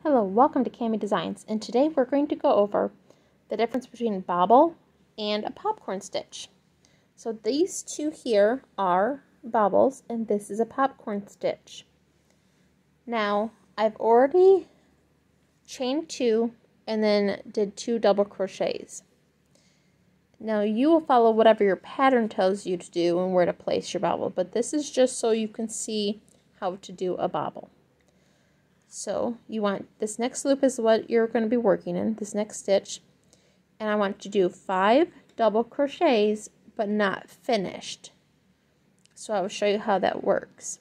Hello, welcome to Cami Designs, and today we're going to go over the difference between a bobble and a popcorn stitch. So these two here are bobbles, and this is a popcorn stitch. Now, I've already chained 2 and then did 2 double crochets. Now, you will follow whatever your pattern tells you to do and where to place your bobble, but this is just so you can see how to do a bobble. So you want, this next loop is what you're going to be working in, this next stitch. And I want you to do 5 double crochets, but not finished. So I will show you how that works.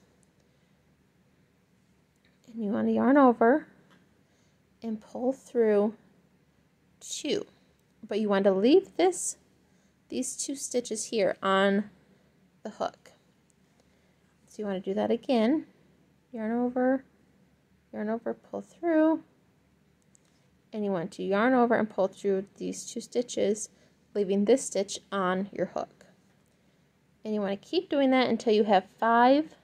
And you want to yarn over and pull through 2. But you want to leave these 2 stitches here on the hook. So you want to do that again. Yarn over, pull through, and you want to yarn over and pull through these 2 stitches, leaving this stitch on your hook. And you want to keep doing that until you have 5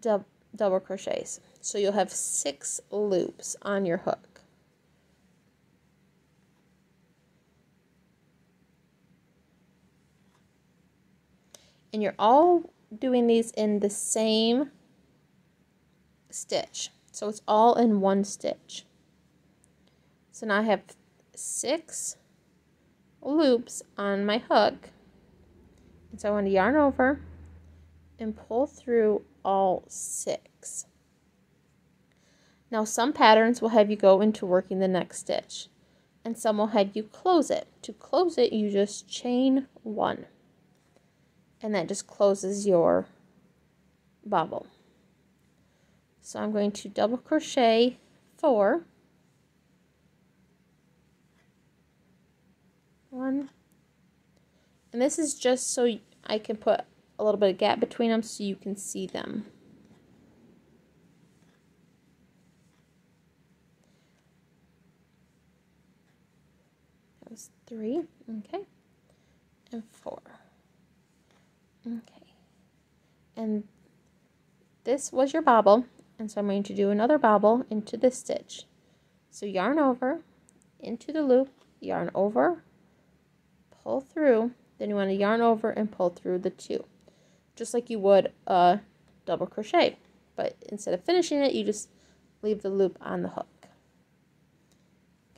double crochets. So you'll have 6 loops on your hook. And you're all doing these in the same stitch, so it's all in one stitch. So now I have 6 loops on my hook, and so I want to yarn over and pull through all 6. Now some patterns will have you go into working the next stitch, and some will have you close it. To close it, you just chain 1. And that just closes your bobble. So I'm going to double crochet 4, 1, and this is just so I can put a little bit of gap between them so you can see them. That was 3, okay, and 4. Okay, and this was your bobble, and so I'm going to do another bobble into this stitch. So yarn over into the loop, yarn over, pull through, then you want to yarn over and pull through the 2, just like you would a double crochet, but instead of finishing it, you just leave the loop on the hook.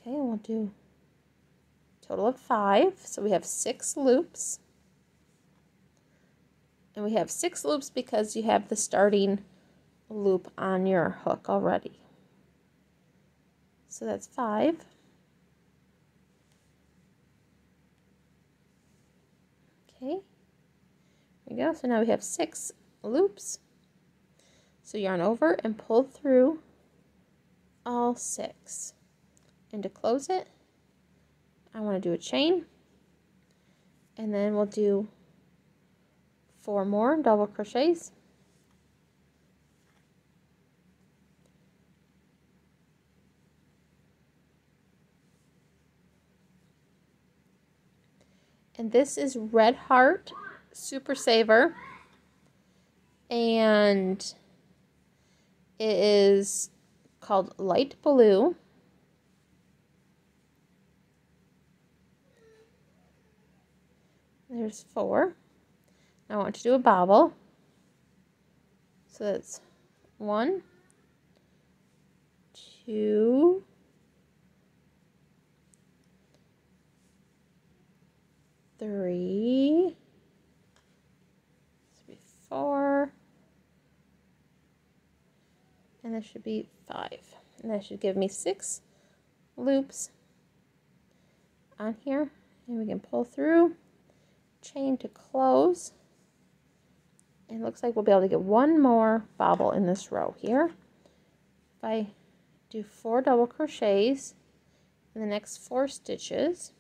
Okay, and we'll do a total of 5, so we have 6 loops. And we have 6 loops because you have the starting loop on your hook already. So that's 5. Okay, there we go. So now we have 6 loops. So yarn over and pull through all 6. And to close it, I want to do a chain, and then we'll do 4 more double crochets. And this is Red Heart Super Saver, and it is called Light Blue. There's 4. Now I want to do a bobble. So that's 1, 2, 3, 4, and that should be 5. And that should give me 6 loops on here. And we can pull through, chain to close. And it looks like we'll be able to get 1 more bobble in this row here. If I do 4 double crochets in the next 4 stitches,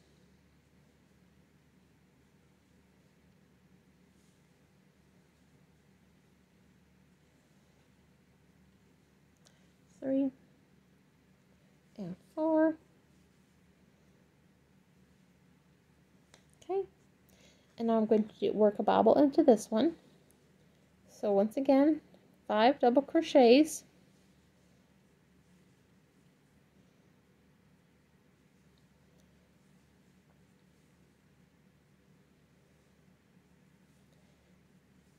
three and 4. Okay, and now I'm going to work a bobble into this one. So once again, 5 double crochets.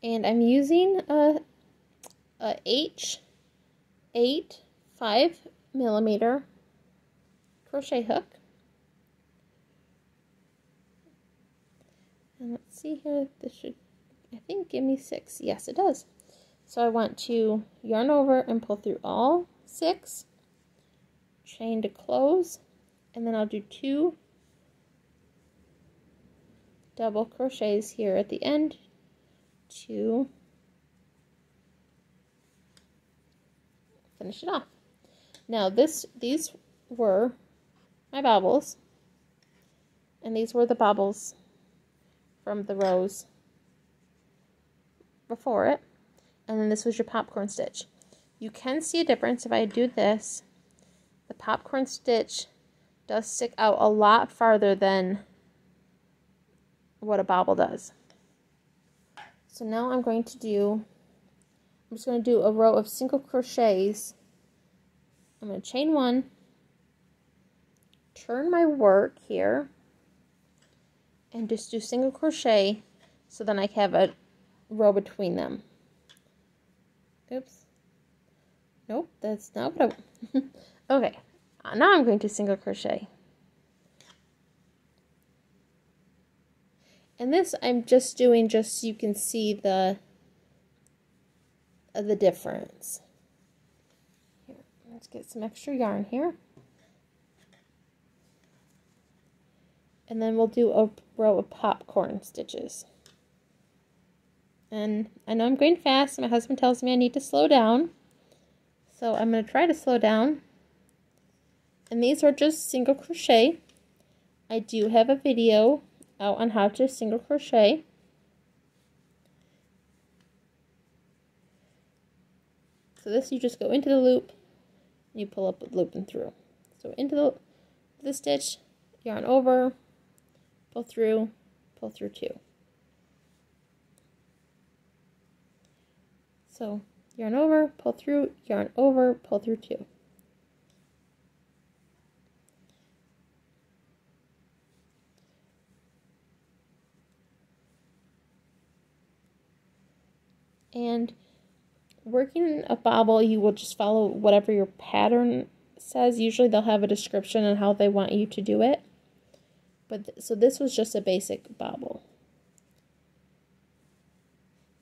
And I'm using a H8 5mm crochet hook. And let's see here, this should, I think, give me 6. Yes, it does. So I want to yarn over and pull through all 6, chain to close, and then I'll do 2 double crochets here at the end to finish it off. Now these were my bobbles, and these were the bobbles from the rows before it, and then this was your popcorn stitch. You can see a difference if I do this. The popcorn stitch does stick out a lot farther than what a bobble does. So now I'm just going to do a row of single crochets. I'm going to chain 1, turn my work here, and just do single crochet so then I have a row between them. Oops. Nope, that's not what I okay, now I'm going to single crochet. And this I'm just doing just so you can see the difference. Here, let's get some extra yarn here. And then we'll do a row of popcorn stitches. And I know I'm going fast. My husband tells me I need to slow down. So I'm going to try to slow down. And these are just single crochet. I do have a video out on how to single crochet. So this, you just go into the loop, and you pull up a loop and through. So into the stitch, yarn over, pull through 2. So yarn over, pull through, yarn over, pull through 2. And working a bobble, you will just follow whatever your pattern says. Usually they'll have a description on how they want you to do it. But so this was just a basic bobble.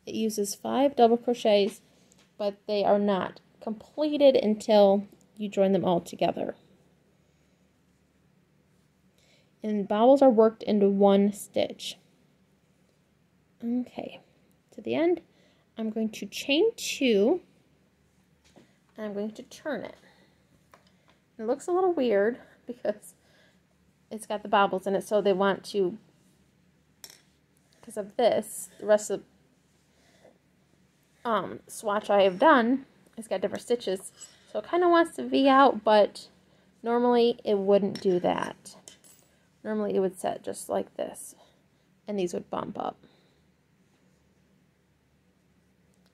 It uses 5 double crochets, but they are not completed until you join them all together. And bobbles are worked into 1 stitch. Okay, to the end, I'm going to chain 2, and I'm going to turn it. It looks a little weird because it's got the bobbles in it, so they want to, because of this, the rest of the swatch I have done, it's got different stitches, so it kind of wants to V out, but normally it wouldn't do that. Normally it would set just like this, and these would bump up.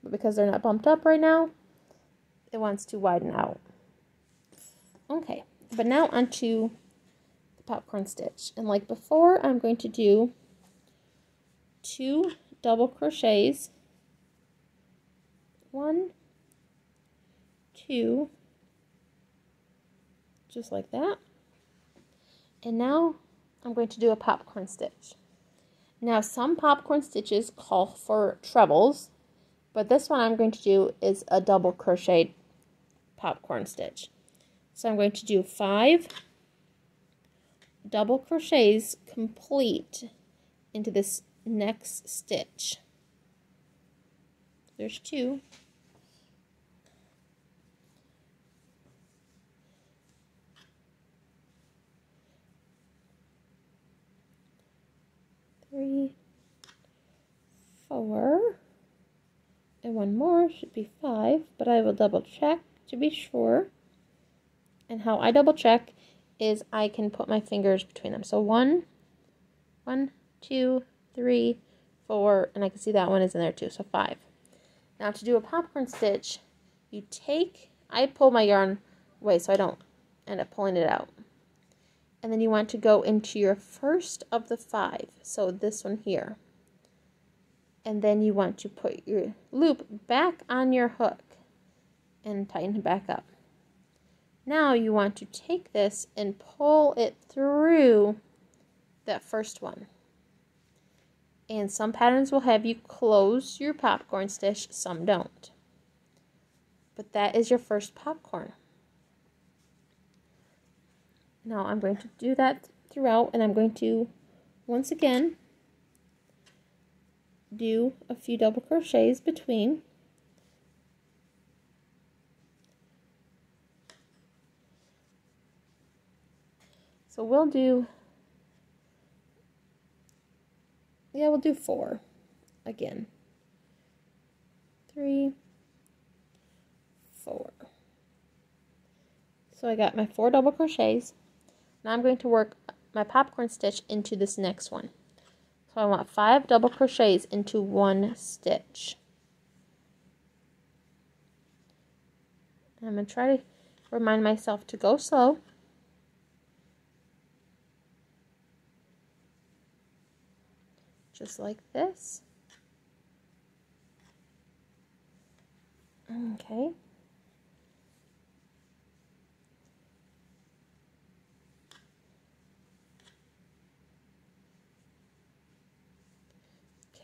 But because they're not bumped up right now, it wants to widen out. Okay, but now onto the popcorn stitch. And like before, I'm going to do 2 double crochets. 1, 2, just like that. And now I'm going to do a popcorn stitch. Now some popcorn stitches call for trebles, but this one I'm going to do is a double crochet popcorn stitch. So I'm going to do 5 double crochets complete into this next stitch. There's 2. Three, 4, and 1 more should be 5, but I will double check to be sure. And how I double check is I can put my fingers between them. So 1, 2, 3, 4, and I can see that one is in there too, so 5. Now to do a popcorn stitch, I pull my yarn away so I don't end up pulling it out. And then you want to go into your first of the 5, so this one here. And then you want to put your loop back on your hook and tighten it back up. Now you want to take this and pull it through that first one. And some patterns will have you close your popcorn stitch, some don't. But that is your first popcorn. Now I'm going to do that throughout, and I'm going to, once again, do a few double crochets between. So we'll do 4 again. 3, 4. So I got my 4 double crochets. Now I'm going to work my popcorn stitch into this next one. So I want 5 double crochets into 1 stitch. And I'm going to try to remind myself to go slow. Just like this. Okay.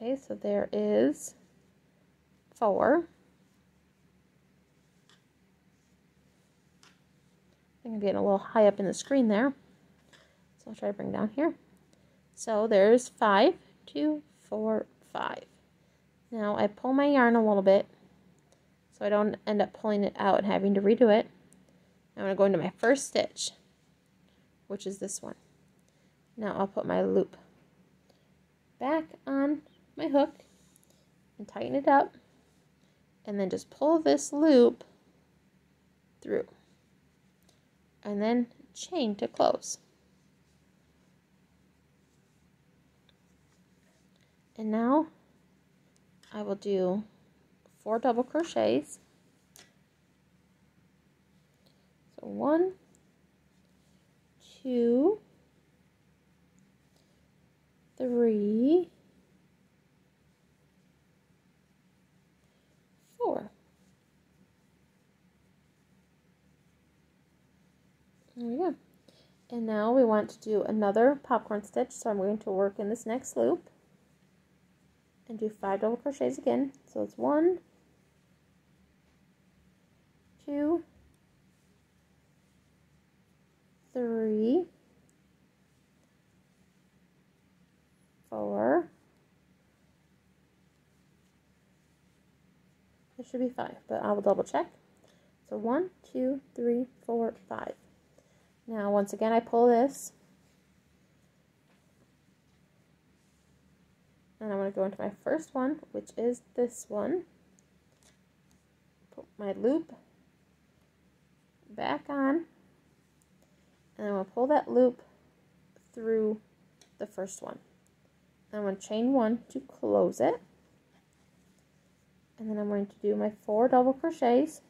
Okay, so there is 4. I think I'm getting a little high up in the screen there. So I'll try to bring down here. So there's 5, 2, 4, 5. Now I pull my yarn a little bit so I don't end up pulling it out and having to redo it. I'm going to go into my first stitch, which is this one. Now I'll put my loop back on my hook and tighten it up, and then just pull this loop through and then chain to close. And now I will do 4 double crochets. So 1, 2, 3, 4. There we go. And now we want to do another popcorn stitch, so I'm going to work in this next loop and do 5 double crochets again. So it's 1, 2, 3, 4. There should be 5, but I will double check. So 1, 2, 3, 4, 5. Now once again I pull this, and I'm going to go into my first one, which is this one. Put my loop back on, and I'm going to pull that loop through the first one. I'm going to chain 1 to close it, and then I'm going to do my 4 double crochets.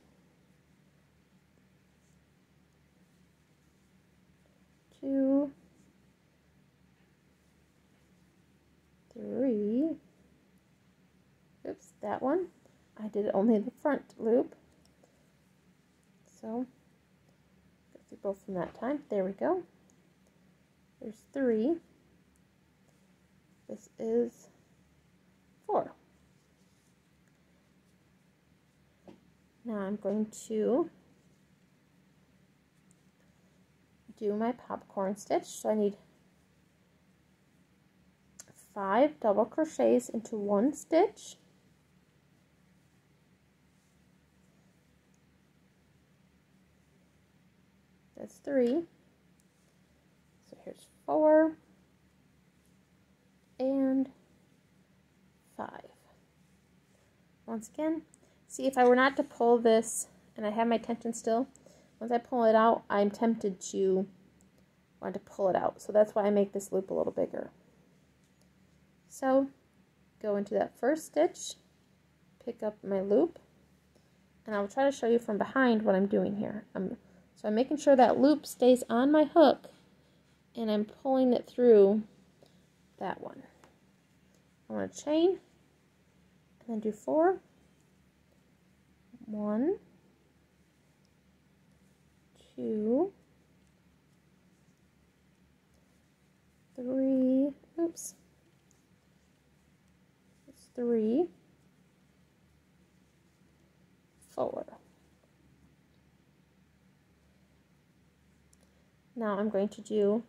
2, 3, oops, that one, I did only the front loop, so go through both from that time. There we go. There's 3. This is 4. Now I'm going to do my popcorn stitch. So I need 5 double crochets into 1 stitch. That's 3. So here's 4 and 5. Once again, see, if I were not to pull this and I have my tension still, once I pull it out, I'm tempted to want to pull it out. So that's why I make this loop a little bigger. So go into that first stitch pick up my loop, and I'll try to show you from behind what I'm doing here. So I'm making sure that loop stays on my hook, and I'm pulling it through that one. I want to chain, and then do 4. 1, 2, 3, oops, it's 3, 4. Now I'm going to do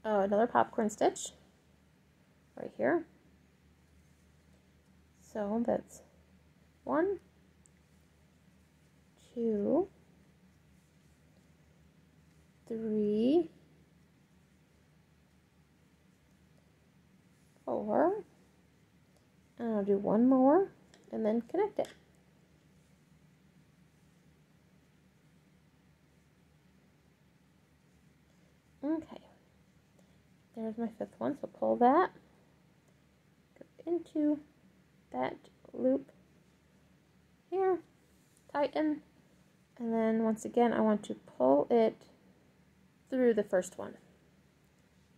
another popcorn stitch right here. So that's 1, 2, 3, 4, and I'll do one more and then connect it. Okay, there's my 5th one, so pull that, go into that loop here, tighten, and then once again I want to pull it through the first one,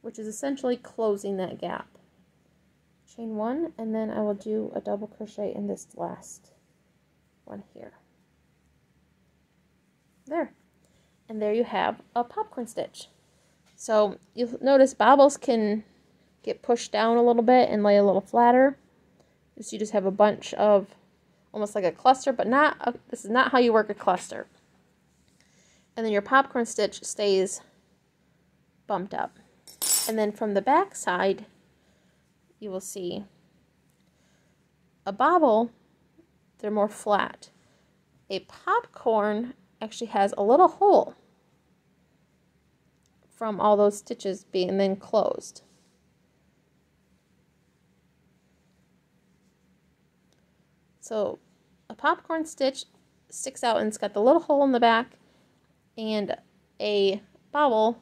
which is essentially closing that gap. Chain 1, and then I will do a double crochet in this last one here. There. And there you have a popcorn stitch. So you'll notice bobbles can get pushed down a little bit and lay a little flatter. So you just have a bunch of, almost like a cluster, but this is not how you work a cluster. And then your popcorn stitch stays bumped up. And then from the back side, you will see a bobble, they're more flat. A popcorn actually has a little hole from all those stitches being then closed. So a popcorn stitch sticks out and it's got the little hole in the back, and a bobble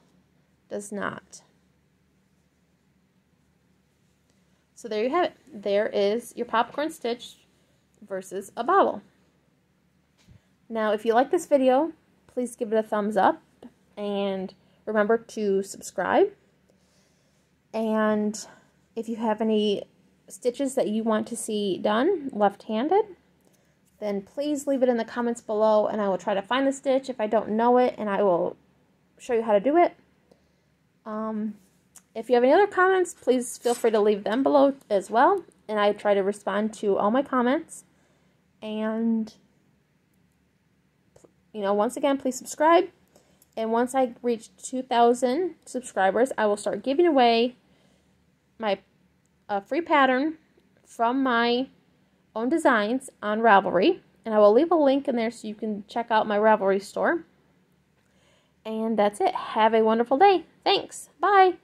does not. So there you have it. There is your popcorn stitch versus a bobble. Now, if you like this video, please give it a thumbs up, and remember to subscribe. And if you have any stitches that you want to see done left-handed, then please leave it in the comments below, and I will try to find the stitch if I don't know it, and I will show you how to do it. If you have any other comments, please feel free to leave them below as well, and I try to respond to all my comments. And, you know, once again, please subscribe. And once I reach 2,000 subscribers, I will start giving away my free pattern from my own designs on Ravelry. And I will leave a link in there so you can check out my Ravelry store. And that's it. Have a wonderful day. Thanks. Bye.